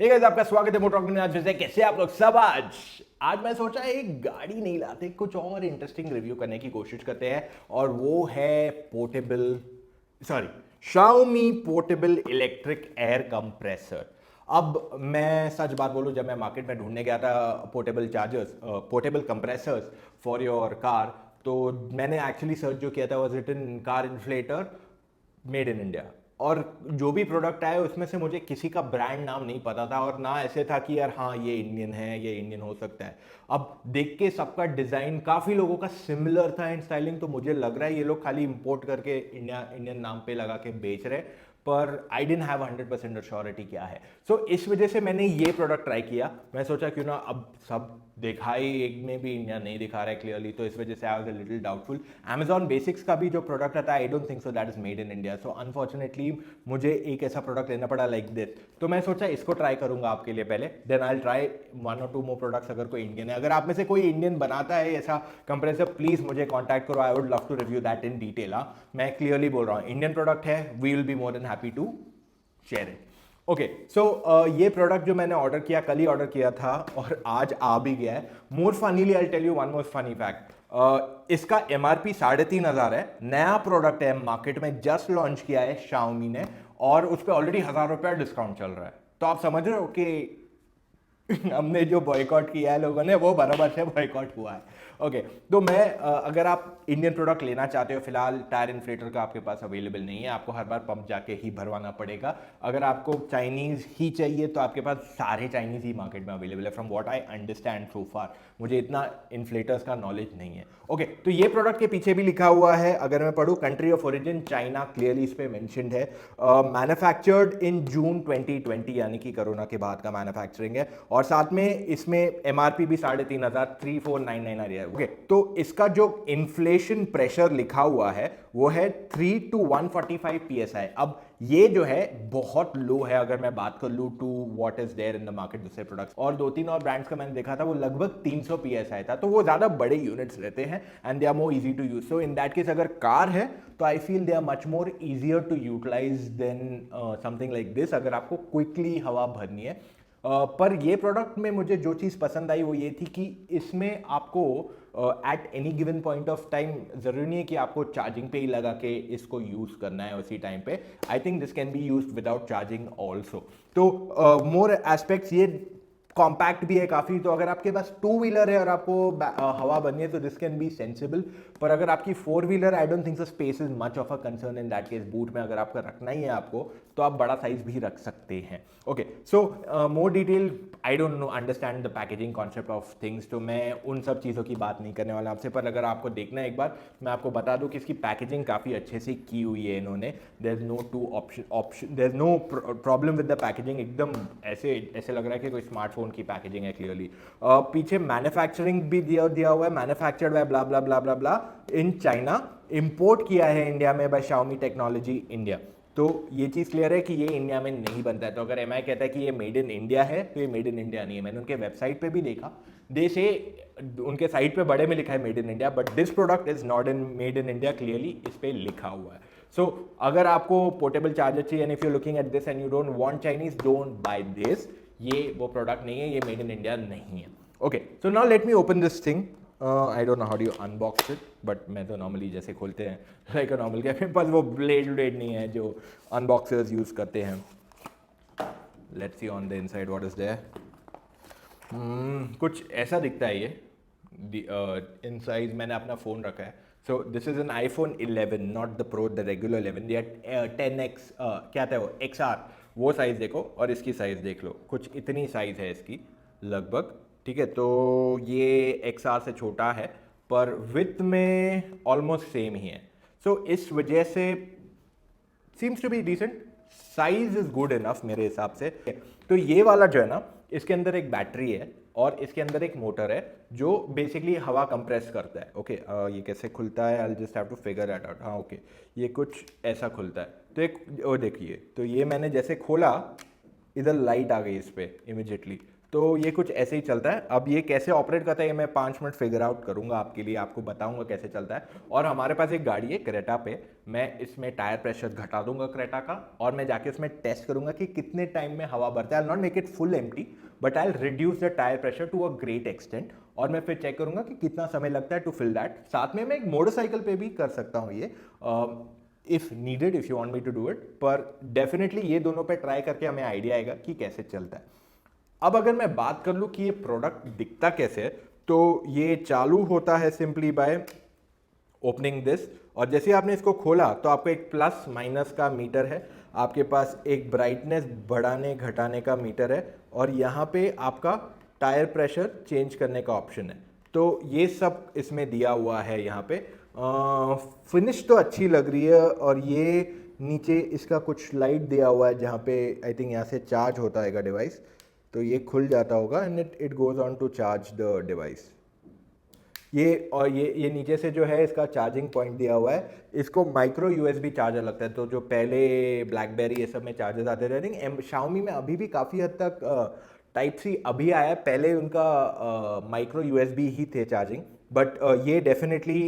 ठीक है, आपका स्वागत है मोटर में। आज फिर से कैसे आप लोग सब। आज मैं सोचा एक गाड़ी नहीं लाते, कुछ और इंटरेस्टिंग रिव्यू करने की कोशिश करते हैं, और वो है portable, sorry, Xiaomi portable electric air compressor. अब मैं सच बात बोलूं, जब मैं मार्केट में ढूंढने गया था portable chargers, portable compressors for your car, तो मैंने एक्चुअली सर्च जो किया था was written car inflator made in India. और जो भी प्रोडक्ट आया उसमें से मुझे किसी का ब्रांड नाम नहीं पता था, और ना ऐसे था कि यार हाँ ये इंडियन है, ये इंडियन हो सकता है। अब देख के सबका डिज़ाइन काफ़ी लोगों का सिमिलर था इन स्टाइलिंग, तो मुझे लग रहा है ये लोग खाली इंपोर्ट करके इंडियन नाम पे लगा के बेच रहे, पर आई डेंट हैव 100% श्योरिटी क्या है। सो इस वजह से मैंने ये प्रोडक्ट ट्राई किया। मैं सोचा क्यों ना, अब सब देखा ही एक में भी इंडिया नहीं दिखा रहा है क्लियरली, तो इस वजह से I was a little doubtful. Amazon basics का भी जो प्रोडक्ट आता है, I don't think so that is made in India, so unfortunately मुझे एक ऐसा प्रोडक्ट लेना पड़ा लाइक दिस। तो मैं सोचा इसको ट्राई करूंगा आपके लिए पहले, then I try 1 or 2 more products अगर कोई इंडियन है। अगर आप में से कोई इंडियन बनाता है ऐसा कंप्रेसर, प्लीज मुझे कॉन्टैक्ट करो, I would love to review that in detail. मैं क्लियरली बोल रहा हूँ, इंडियन प्रोडक्ट है, we will be more than happy to share it. Okay, so ये प्रोडक्ट जो मैंने ऑर्डर किया, कल ही ऑर्डर किया था और आज आ भी गया है। More funnily I tell you one more funny fact, इसका एमआरपी 3,500 है। नया प्रोडक्ट है, मार्केट में जस्ट लॉन्च किया है Xiaomi ने, और उस पर ऑलरेडी 1,000 रुपया डिस्काउंट चल रहा है। तो आप समझ रहे हो कि हमने जो बॉयकॉट किया है लोगों ने, वो बराबर से बॉयकॉट हुआ है। ओके, तो मैं अगर आप इंडियन प्रोडक्ट लेना चाहते हो, फिलहाल टायर इन्फ्लेटर का आपके पास अवेलेबल नहीं है, आपको हर बार पंप जाके ही भरवाना पड़ेगा। अगर आपको चाइनीज़ ही चाहिए तो आपके पास सारे चाइनीज़ ही मार्केट में अवेलेबल है, from what I understand so far. मुझे इतना इन्फ्लेटर्स का नॉलेज नहीं है। ओके, तो ये प्रोडक्ट के पीछे भी लिखा हुआ है, अगर मैं पढ़ूँ, country of origin China, clearly इस पर मैंशनड है। मैन्युफैक्चर्ड इन जून 2020, यानी कि कोरोना के बाद का मैन्युफैक्चरिंग है, और साथ में इसमें एमआरपी भी 3,500, 3,499 आ रही है। ओके, तो इसका जो इन्फ्लेशन प्रेशर लिखा हुआ है वो है 3 to 145 PSI। अब ये जो है बहुत लो है, अगर मैं बात कर लूँ to what is there in the market दूसरे प्रोडक्ट्स। और 2-3 और ब्रांड्स का मैंने देखा था, वो लगभग 300 PSI था, तो वो ज़्यादा बड़े यूनिट्स रहते हैं and they are more easy to use. So in that case अगर कार है तो I feel they are much more easier to utilise than something like this, अगर आपको क्विकली हवा भरनी है। पर ये प्रोडक्ट में मुझे जो चीज़ पसंद आई वो ये थी कि इसमें आपको at any given point of time ज़रूरी नहीं है कि आपको चार्जिंग पे ही लगा के इसको यूज़ करना है उसी टाइम पे। I think this can be use without charging also. तो मोर एस्पेक्ट्स, ये कॉम्पैक्ट भी है काफ़ी, तो अगर आपके पास 2 व्हीलर है और आपको हवा भरनी है तो दिस कैन बी सेंसिबल। पर अगर आपकी 4 wheeler, I don't think so space is much of a concern in that case. Boot में अगर आपका रखना ही है आपको, तो आप बड़ा साइज भी रख सकते हैं। Okay, so more detail, I don't know understand the packaging concept of things, तो मैं उन सब चीज़ों की बात नहीं करने वाला आपसे। पर अगर आपको देखना है एक बार, मैं आपको बता दूं कि इसकी पैकेजिंग काफ़ी अच्छे से की हुई है इन्होंने। There is no option, there is no problem with the packaging. एकदम ऐसे ऐसे लग रहा है कि कोई स्मार्टफोन की पैकेजिंग है क्लियरली। पीछे मैन्युफैक्चरिंग भी दिया हुआ है, manufactured by blah blah blah blah blah in China, import किया है इंडिया में बाय Xiaomi टेक्नोलॉजी इंडिया। तो ये चीज़ क्लियर है कि ये इंडिया में नहीं बनता है। तो अगर एमआई कहता है कि ये मेड इन इंडिया है, तो ये मेड इन इंडिया नहीं है। मैंने उनके वेबसाइट पे भी देखा, दे से उनके साइट पे बड़े में लिखा है made in India, but this product is not in made in India, clearly इस पे लिखा हुआ है। सो अगर आपको पोर्टेबल चार्जर चाहिए and if you looking at this and you don't want Chinese, don't by this. ये वो प्रोडक्ट नहीं है, ये मेड इन इंडिया नहीं है। Okay, so now let me open this thing. I don't know how do you unbox it, but मैं तो normally जैसे खोलते हैं लाइक अ नॉर्मल कैफे, पर वो ब्लेड नहीं है जो अनबॉक्सर्स यूज़ करते हैं। Let's see on the inside what is there. कुछ ऐसा दिखता है ये। इन साइज मैंने अपना फ़ोन रखा है। So this is an iPhone 11, not the pro, the regular 11। ये 10X क्या था वो, XR, वो साइज़ देखो और इसकी साइज़ देख लो, कुछ इतनी साइज़ है इसकी लगभग। ठीक है, तो ये XR से छोटा है, पर विथ में ऑलमोस्ट सेम ही है। सो इस वजह से seems to be decent, size is good enough मेरे हिसाब से। तो ये वाला जो है ना, इसके अंदर एक बैटरी है और इसके अंदर एक मोटर है जो बेसिकली हवा कंप्रेस करता है। ओके, ये कैसे खुलता है, I just have to figure it out. हाँ ओके, ये कुछ ऐसा खुलता है। तो एक वो देखिए, तो ये मैंने जैसे खोला, इधर लाइट आ गई इस पर इमिजिएटली। तो ये कुछ ऐसे ही चलता है। अब ये कैसे ऑपरेट करता है ये मैं 5 मिनट फिगर आउट करूंगा आपके लिए, आपको बताऊंगा कैसे चलता है। और हमारे पास एक गाड़ी है क्रेटा पे, मैं इसमें टायर प्रेशर घटा दूंगा क्रेटा का, और मैं जाके उसमें टेस्ट करूंगा कि कितने टाइम में हवा भरता है। I not make it full empty, but I reduce the tyre pressure to a great extent, और मैं फिर चेक करूंगा कि कितना समय लगता है टू फिल दैट। साथ में मैं एक मोटरसाइकिल पे भी कर सकता हूँ ये, if needed, if you want me to do it. पर डेफिनेटली ये दोनों पे ट्राई करके हमें आइडिया आएगा कि कैसे चलता है। अब अगर मैं बात कर लूँ कि ये प्रोडक्ट दिखता कैसे है, तो ये चालू होता है सिंपली बाय ओपनिंग दिस, और जैसे आपने इसको खोला तो आपको एक प्लस माइनस का मीटर है, आपके पास एक ब्राइटनेस बढ़ाने घटाने का मीटर है, और यहाँ पे आपका टायर प्रेशर चेंज करने का ऑप्शन है। तो ये सब इसमें दिया हुआ है यहाँ पे। फिनिश तो अच्छी लग रही है, और ये नीचे इसका कुछ लाइट दिया हुआ है जहाँ पे आई थिंक यहाँ से चार्ज होता है डिवाइस, तो ये खुल जाता होगा and it goes on to charge the device. ये और ये नीचे से जो है इसका चार्जिंग पॉइंट दिया हुआ है, इसको माइक्रो यूएसबी चार्जर लगता है। तो जो पहले ब्लैकबेरी ये सब में चार्जर्स आते थे, आई थिंक शाओमी में अभी भी काफ़ी हद तक टाइप सी अभी आया है, पहले उनका माइक्रो यूएसबी ही थे चार्जिंग, बट ये डेफिनेटली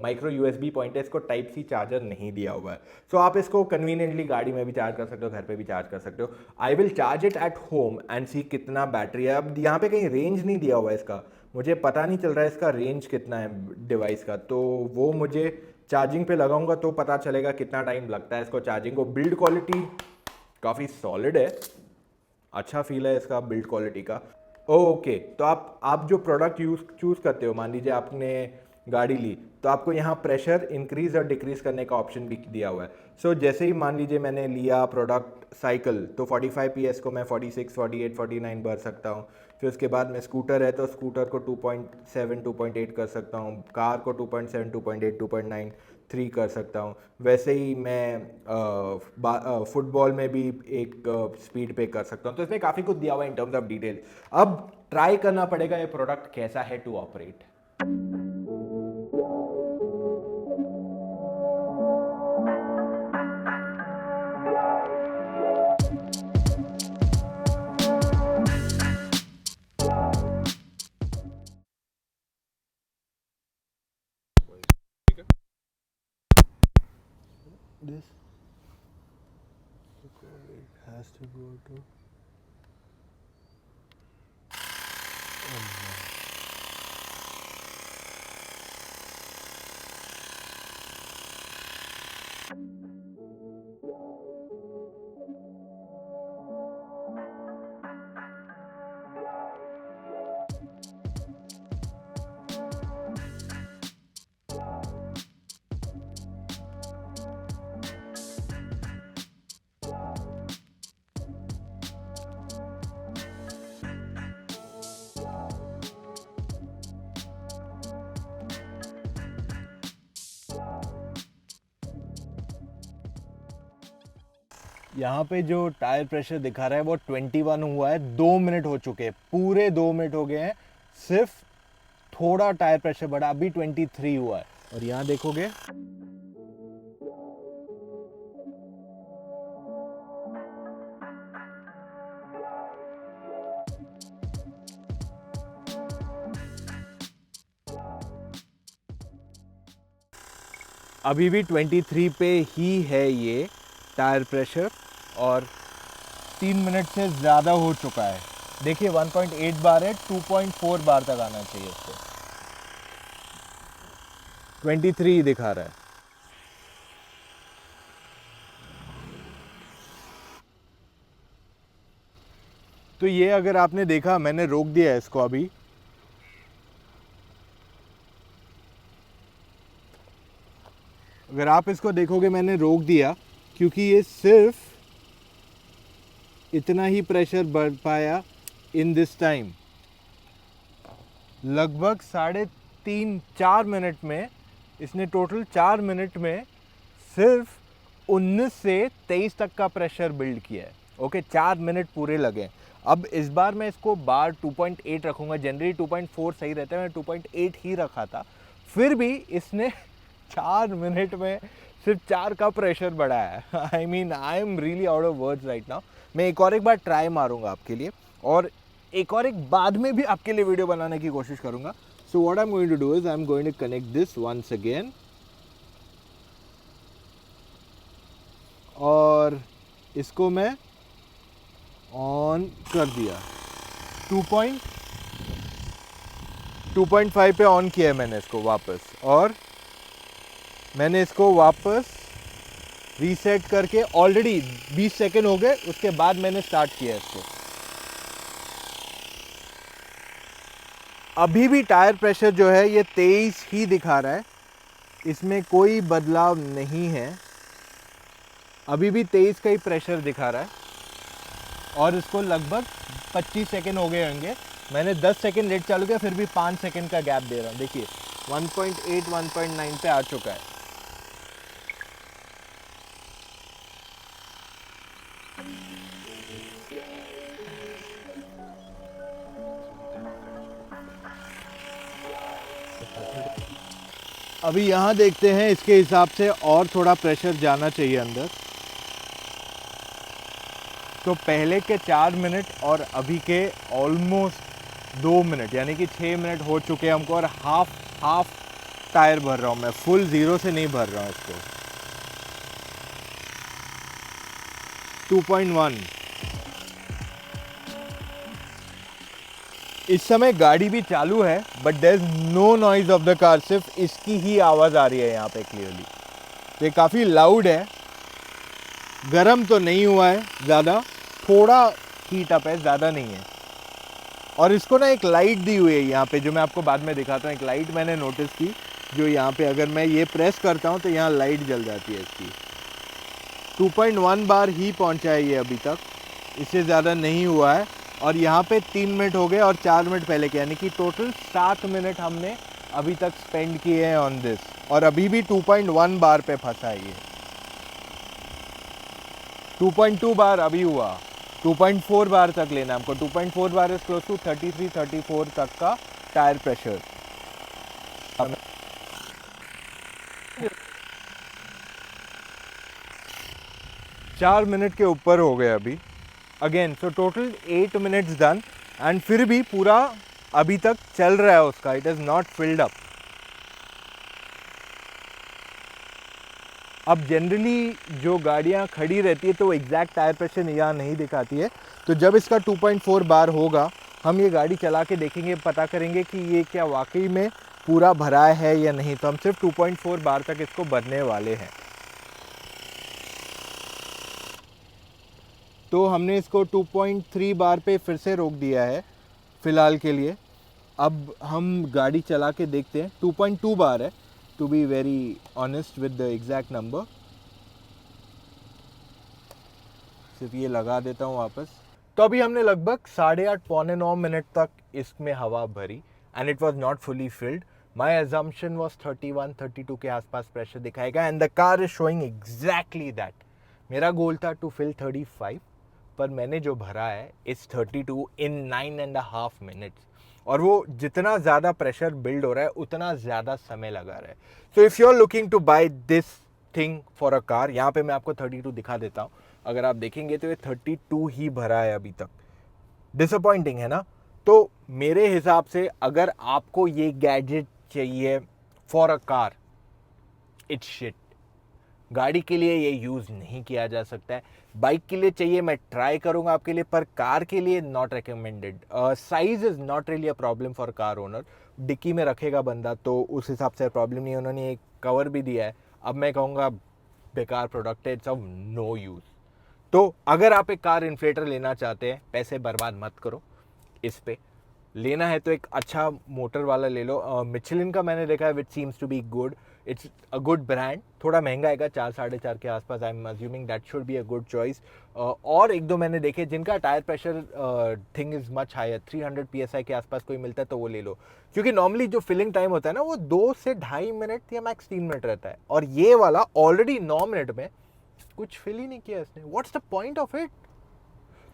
माइक्रो यूएसबी पॉइंट है, इसको टाइप सी चार्जर नहीं दिया हुआ है। सो आप इसको कन्वीनियंटली गाड़ी में भी चार्ज कर सकते हो, घर पे भी चार्ज कर सकते हो। I will charge it at home and see कितना बैटरी है। अब यहाँ पे कहीं रेंज नहीं दिया हुआ है इसका, मुझे पता नहीं चल रहा है इसका रेंज कितना है डिवाइस का, तो वो मुझे चार्जिंग पे लगाऊंगा तो पता चलेगा कितना टाइम लगता है इसको चार्जिंग को। बिल्ड क्वालिटी काफ़ी सॉलिड है, अच्छा फील है इसका बिल्ड क्वालिटी का। ओके, तो आप जो प्रोडक्ट चूज़ करते हो, मान लीजिए आपने गाड़ी ली, तो आपको यहाँ प्रेशर इंक्रीज और डिक्रीज करने का ऑप्शन भी दिया हुआ है। सो जैसे ही मान लीजिए मैंने लिया प्रोडक्ट साइकिल, तो 45 PS को मैं 46, 48, 49 भर सकता हूँ। फिर उसके बाद में स्कूटर है, तो स्कूटर को 2.7, 2.8 कर सकता हूँ, कार को 2.7, 2.8, 2.9, 3 कर सकता हूँ। वैसे ही मैं फुटबॉल में भी एक स्पीड पे कर सकता हूँ। तो इसमें काफ़ी कुछ दिया हुआ है इन टर्म्स ऑफ डिटेल। अब ट्राई करना पड़ेगा ये प्रोडक्ट कैसा है to operate. This it has to go to यहाँ पे जो टायर प्रेशर दिखा रहा है वो 21 हुआ है, 2 मिनट हो चुके हैं, पूरे 2 मिनट हो गए हैं, सिर्फ थोड़ा टायर प्रेशर बढ़ा, अभी 23 हुआ है। और यहाँ देखोगे अभी भी 23 पे ही है ये टायर प्रेशर, और 3 मिनट से ज़्यादा हो चुका है। देखिए 1.8 बार है, 2.4 बार तक आना चाहिए इसको, 23 दिखा रहा है। तो ये अगर आपने देखा, मैंने रोक दिया है इसको अभी, अगर आप इसको देखोगे मैंने रोक दिया, क्योंकि ये सिर्फ इतना ही प्रेशर बढ़ पाया इन दिस टाइम। लगभग 3.5-4 मिनट में इसने टोटल 4 मिनट में सिर्फ 19 से 23 तक का प्रेशर बिल्ड किया है। ओके, 4 मिनट पूरे लगे। अब इस बार मैं इसको बार 2.8 रखूँगा, जनरली 2.4 सही रहता है, मैं 2.8 ही रखा था, फिर भी इसने 4 मिनट में सिर्फ 4 का प्रेशर बढ़ाया है। I mean I am really out of words right now. मैं एक बार ट्राई मारूंगा आपके लिए, और एक बाद में भी आपके लिए वीडियो बनाने की कोशिश करूंगा. So what I am going to do is I am going to connect this once again और इसको मैं ऑन कर दिया. 2.5 पे ऑन किया है मैंने इसको वापस, और मैंने इसको वापस रीसेट करके ऑलरेडी 20 सेकंड हो गए. उसके बाद मैंने स्टार्ट किया इसको. अभी भी टायर प्रेशर जो है ये 23 ही दिखा रहा है, इसमें कोई बदलाव नहीं है. अभी भी 23 का ही प्रेशर दिखा रहा है और इसको लगभग 25 सेकंड हो गए होंगे. मैंने 10 सेकंड लेट चालू किया, फिर भी 5 सेकंड का गैप दे रहा हूँ. देखिए 1.8 1.9 पे आ चुका है. अभी यहाँ देखते हैं, इसके हिसाब से और थोड़ा प्रेशर जाना चाहिए अंदर. तो पहले के 4 मिनट और अभी के ऑलमोस्ट 2 मिनट यानी कि 6 मिनट हो चुके हैं हमको, और हाफ टायर भर रहा हूँ मैं, फुल ज़ीरो से नहीं भर रहा हूँ इसको. 2.1. इस समय गाड़ी भी चालू है but there is no noise of the car, सिर्फ इसकी ही आवाज़ आ रही है यहाँ पे क्लियरली. तो ये काफ़ी लाउड है. गरम तो नहीं हुआ है ज़्यादा, थोड़ा हीट अप है, ज़्यादा नहीं है. और इसको ना एक लाइट दी हुई है यहाँ पे, जो मैं आपको बाद में दिखाता हूँ. एक लाइट मैंने नोटिस की, जो यहाँ पे अगर मैं ये प्रेस करता हूँ तो यहाँ लाइट जल जाती है इसकी. 2.1 बार ही पहुँचा है ये अभी तक, इससे ज़्यादा नहीं हुआ है. और यहाँ पे 3 मिनट हो गए और 4 मिनट पहले के, यानी कि टोटल 7 मिनट हमने अभी तक स्पेंड किए हैं ऑन दिस. और अभी भी 2.1 बार पे फंसा है ये. 2.2 बार अभी हुआ. 2.4 बार तक लेना हमको. 2.4 बार इज क्लोज टू 33-34 तक का टायर प्रेशर. 4 मिनट के ऊपर हो गए अभी again. So total 8 minutes done, and फिर भी पूरा अभी तक चल रहा है उसका. It is not filled up. अब जनरली जो गाड़ियाँ खड़ी रहती है तो वो एग्जैक्ट टायर प्रेशर यहाँ नहीं दिखाती है. तो जब इसका 2.4 बार होगा, हम ये गाड़ी चला के देखेंगे, पता करेंगे कि ये क्या वाकई में पूरा भरा है या नहीं. तो हम सिर्फ 2.4 बार तक इसको भरने वाले हैं. तो हमने इसको 2.3 बार पे फिर से रोक दिया है फ़िलहाल के लिए. अब हम गाड़ी चला के देखते हैं. 2.2 बार है, to be very honest with the exact number. सिर्फ ये लगा देता हूँ वापस. तो अभी हमने लगभग 8:30 पौने 9 मिनट तक इसमें हवा भरी, and it was not fully filled. My assumption was 31-32 के आसपास प्रेशर दिखाएगा, and the car is showing exactly that. मेरा गोल था टू फिल 35, पर मैंने जो भरा है इट्स 32 इन 9.5 मिनट्स. और वो जितना ज़्यादा प्रेशर बिल्ड हो रहा है उतना ज़्यादा समय लगा रहा है. So if you are looking to buy this thing for a car, यहाँ पे मैं आपको 32 दिखा देता हूँ. अगर आप देखेंगे तो ये 32 ही भरा है अभी तक. डिसअपॉइंटिंग है ना. तो मेरे हिसाब से अगर आपको ये गैजेट चाहिए for a car, it's shit. गाड़ी के लिए ये यूज़ नहीं किया जा सकता है. बाइक के लिए चाहिए, मैं ट्राई करूंगा आपके लिए, पर कार के लिए not recommended. Size is not really a problem for car owner. डिक्की में रखेगा बंदा तो उस हिसाब से प्रॉब्लम नहीं है. उन्होंने एक कवर भी दिया है. अब मैं कहूँगा बेकार प्रोडक्ट है, इट्स ऑफ नो यूज़. तो अगर आप एक कार इन्फ्लेटर लेना चाहते हैं, पैसे बर्बाद मत करो. इस पे लेना है तो एक अच्छा मोटर वाला ले लो. मिचलिन का मैंने देखा है, which seems to be good. It's a good brand. थोड़ा महंगा आएगा, 4-4.5 के आसपास. I am assuming that should be a good choice. और एक दो मैंने देखे जिनका tyre pressure thing is much higher, 300 PSI के आसपास कोई मिलता है तो वो ले लो. क्योंकि नॉर्मली जो फिलिंग टाइम होता है ना, वो 2 से 2.5 मिनट या मैक्स 3 मिनट रहता है. और ये वाला ऑलरेडी 9 मिनट में कुछ फिल ही नहीं किया इसने. What's the point of it.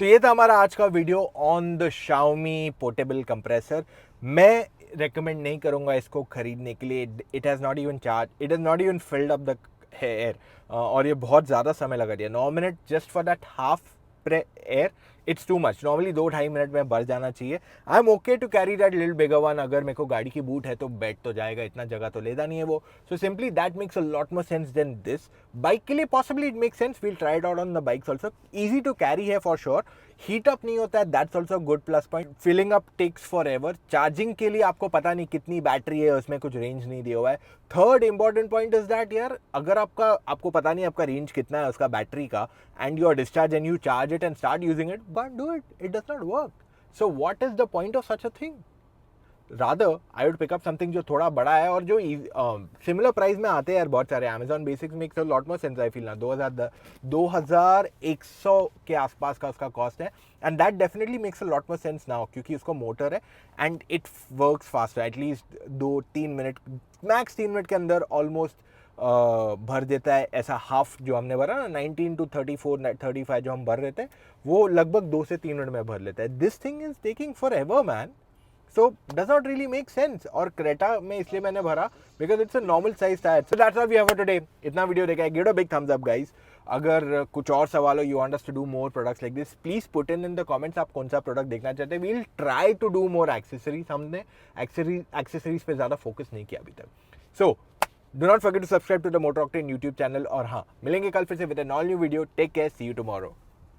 तो ये था हमारा आज का video on the Xiaomi portable compressor. मैं रेकमेंड नहीं करूंगा इसको खरीदने के लिए. It has not even charge, it has not even filled up the air. और ये बहुत ज़्यादा समय लगा दिया. 9 minute just for that half air it's too much. Normally 2-2.5 minute में भर जाना चाहिए. I am okay to carry that little bigger one. अगर मेरे को गाड़ी की बूट है तो बैठ तो जाएगा, इतना जगह तो लेता नहीं है वो. So simply that makes a lot more sense than this. Bike के लिए possibly it makes sense. We'll try it out on the bikes also. Easy to carry है फॉर श्योर. हीट अप नहीं होता है, that's also good plus point. Filling up takes forever. Charging के लिए आपको पता नहीं कितनी बैटरी है, उसमें कुछ रेंज नहीं दिया हुआ है. Third important point is that यार, अगर आपको पता नहीं आपका रेंज कितना है उसका बैटरी का, and your discharge and you charge it and start using it, but do it. It does not work. So what is the point of such a thing? Rather, I would pick up something जो थोड़ा बड़ा है और जो similar price में आते हैं यार बहुत सारे. Amazon Basics makes a lot more sense I feel ना. 2100 के आसपास का उसका कॉस्ट है, and that definitely makes a lot more sense now क्योंकि उसको मोटर है and it works faster. At least 2-3 minute, max 3 minute के अंदर ऑलमोस्ट भर देता है. ऐसा हाफ जो हमने भरा ना 19 to 34-35 जो हम भर रहे थे, वो लगभग 2 से 3 मिनट में भर लेता है. This thing is taking forever man. So does not really make sense. और क्रेटा में इसलिए मैंने भरा because it's a normal size tyre. So that's all we have for today. इतना वीडियो देखा है, give a big thumbs up guys. अगर कुछ और सवाल हो, you want us to do more products like this, please put in the comments आप कौन सा प्रोडक्ट देखना चाहते हैं. We'll try to do more accessories. हमने एक्सेसरीज पे ज़्यादा फोकस नहीं किया अभी तक. सो do not forget to subscribe to the Motor Octane YouTube channel. और हाँ, मिलेंगे कल फिर से with an all new video. Take care, see you tomorrow.